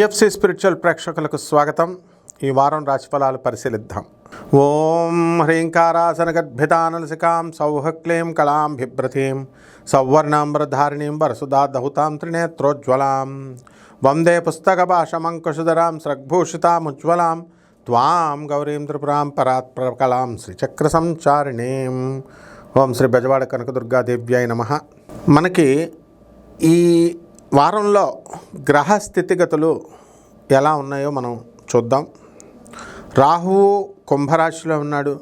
TFC spiritual ప్రేక్షకులకు స్వాగతం. ఈ వారం రాశిఫలాలు పరిశీలిద్దాం. ఓం హ్రీంకారాసనగద్భితానలసికాం సౌహక్లీం కళాం బిభ్రతీం సౌవర్ణాంబరధారిణీం వరసుదాదహుతాం త్రినేత్రోజ్వలాం వందే పుస్తకభాషమంకుశధరాం స్రగ్భూషితాముజ్వలాం త్వాం గౌరీం త్రిపురాం పరాత్పరకలాం శ్రీచక్రసంచారిణీం. ఓం శ్రీ బెజవాడ కనకదుర్గాదేవ్యాయ నమః. మనకి ఈ వారంలో గ్రహ స్థితిగతులు ఎలా ఉన్నాయో మనం చూద్దాం. రాహువు కుంభరాశిలో ఉన్నాడు,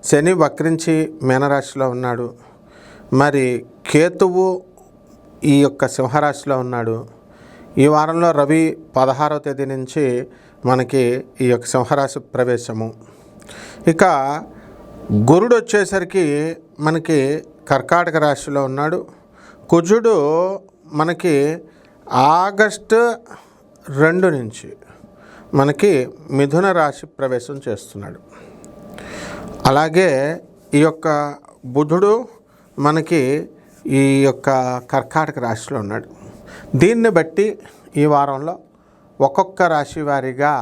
శని వక్రించి మీనరాశిలో ఉన్నాడు, మరి కేతువు ఈ యొక్క సింహరాశిలో ఉన్నాడు. ఈ వారంలో రవి 16వ తేదీ నుంచి మనకి ఈ యొక్క సింహరాశి ప్రవేశము. ఇక గురుడు వచ్చేసరికి మనకి కర్కాటక రాశిలో ఉన్నాడు. కుజుడు మనకి ఆగస్టు 2 నుంచి మనకి మిథున రాశి ప్రవేశం చేస్తున్నాడు. అలాగే ఈ యొక్క బుధుడు మనకి ఈ యొక్క కర్కాటక రాశిలో ఉన్నాడు. దీన్ని బట్టి ఈ వారంలో ఒక్కొక్క రాశి వారిగా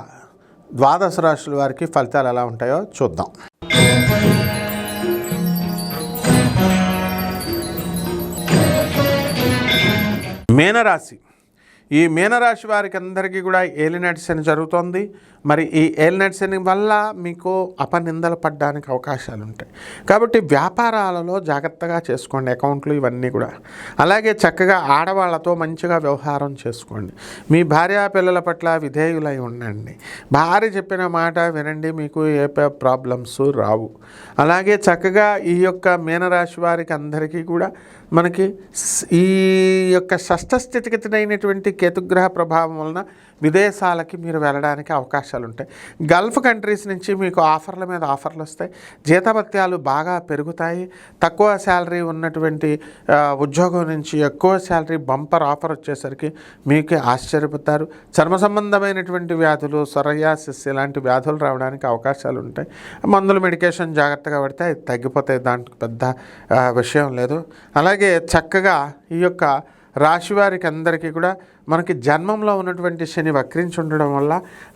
12 రాశుల వారికి ఫలితాలు ఎలా ఉంటాయో చూద్దాం. మీనరాశి. ఈ మీనరాశి వారికి అందరికీ కూడా ఏలినాటి శని జరుగుతోంది. మరి ఈ ఏలినాటి శని వల్ల మీకు అపనిందలు పడడానికి అవకాశాలు ఉంటాయి. కాబట్టి వ్యాపారాలలో జాగ్రత్తగా చేసుకోండి, అకౌంట్లు ఇవన్నీ కూడా. అలాగే చక్కగా ఆడవాళ్లతో మంచిగా వ్యవహారం చేసుకోండి. మీ భార్యా పిల్లల పట్ల విధేయులై ఉండండి. భార్య చెప్పిన మాట వినండి, మీకు ఏ ప్రాబ్లమ్స్ రావు. అలాగే చక్కగా ఈ యొక్క మీనరాశి వారికి అందరికీ కూడా మనకి ఈ యొక్క షష్ఠ స్థితిగతినైనటువంటి కేతుగ్రహ ప్రభావం వలన విదేశాలకి మీరు వెళ్ళడానికి అవకాశాలు ఉంటాయి. గల్ఫ్ కంట్రీస్ నుంచి మీకు ఆఫర్ల మీద ఆఫర్లు వస్తాయి. జీతభత్యాలు బాగా పెరుగుతాయి. తక్కువ శాలరీ ఉన్నటువంటి ఉద్యోగం నుంచి ఎక్కువ శాలరీ బంపర్ ఆఫర్ వచ్చేసరికి మీకు ఆశ్చర్యపోతారు. చర్మ సంబంధమైనటువంటి వ్యాధులు, సొరయాసిస్ ఇలాంటి వ్యాధులు రావడానికి అవకాశాలు ఉంటాయి. మందులు మెడికేషన్ జాగ్రత్తగా పడితే అవి తగ్గిపోతాయి, దాంట్లో పెద్ద విషయం లేదు. అలాగే చక్కగా ఈ యొక్క రాశివారికి అందరికీ కూడా మనకి జన్మంలో ఉన్నటువంటి శని వక్రించి ఉండడం వల్ల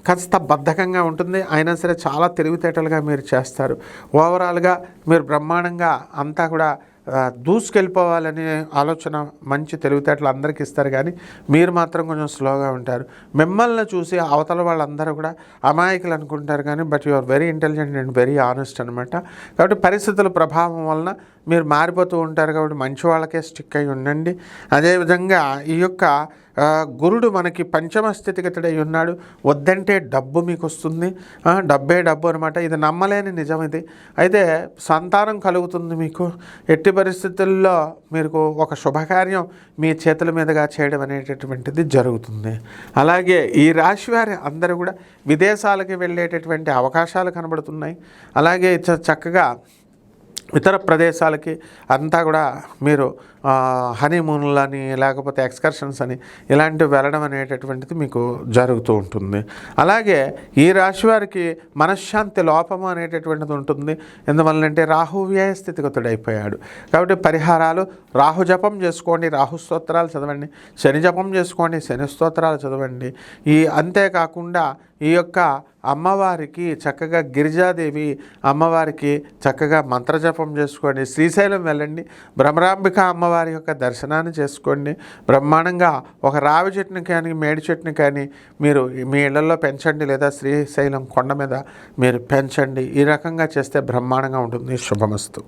కాస్త బద్ధకంగా ఉంటుంది. అయినా సరే చాలా తెలివితేటలుగా మీరు చేస్తారు. ఓవరాల్గా మీరు బ్రహ్మాండంగా అంతా కూడా దూసుకెళ్ళిపోవాలనే ఆలోచన, మంచి తెలివితేటలు అందరికీ ఇస్తారు. కానీ మీరు మాత్రం కొంచెం స్లోగా ఉంటారు. మిమ్మల్ని చూసి అవతల వాళ్ళందరూ కూడా అమాయకులు అనుకుంటారు, కానీ but you are very intelligent and very honest అనమాట. కాబట్టి పరిస్థితుల ప్రభావం వలన మీరు మారిపోతూ ఉంటారు. కాబట్టి మంచి వాళ్ళకే స్టిక్ అయి ఉండండి. అదేవిధంగా ఈ యొక్క గురుడు మనకి పంచమ స్థితిగతుడై ఉన్నాడు. వద్దంటే డబ్బు మీకు వస్తుంది, డబ్బే డబ్బు అనమాట. ఇది నమ్మలేని నిజం. ఇది అయితే సంతానం కలుగుతుంది మీకు. ఎట్టి పరిస్థితుల్లో మీకు ఒక శుభకార్యం మీ చేతుల మీదుగా చేయడం అనేటటువంటిది జరుగుతుంది. అలాగే ఈ రాశి వారి అందరూ కూడా విదేశాలకి వెళ్ళేటటువంటి అవకాశాలు కనబడుతున్నాయి. అలాగే చక్కగా ఇతర ప్రదేశాలకి అంతా కూడా మీరు హనీమూన్లని లేకపోతే ఎక్స్కర్షన్స్ అని ఇలాంటివి వెళ్ళడం అనేటటువంటిది మీకు జరుగుతూ ఉంటుంది. అలాగే ఈ రాశి వారికి మనశ్శాంతి లోపము అనేటటువంటిది ఉంటుంది. ఎందువల్లంటే రాహు వ్యయ స్థితిగతుడైపోయాడు. కాబట్టి పరిహారాలు, రాహు జపం చేసుకోండి, రాహు స్తోత్రాలు చదవండి. శని జపం చేసుకోండి, శని స్తోత్రాలు చదవండి. అంతేకాకుండా ఈ యొక్క అమ్మవారికి చక్కగా గిరిజాదేవి అమ్మవారికి చక్కగా మంత్రజపం చేసుకోండి. శ్రీశైలం వెళ్ళండి, భ్రమరాంబిక అమ్మవారి యొక్క దర్శనాన్ని చేసుకోండి. బ్రహ్మాండంగా ఒక రావి చెట్టుని కానీ మేడి చెట్టుని కానీ మీరు మీ ఇళ్లలో పెంచండి, లేదా శ్రీశైలం కొండ మీద మీరు పెంచండి. ఈ రకంగా చేస్తే బ్రహ్మాండంగా ఉంటుంది. శుభమస్తు.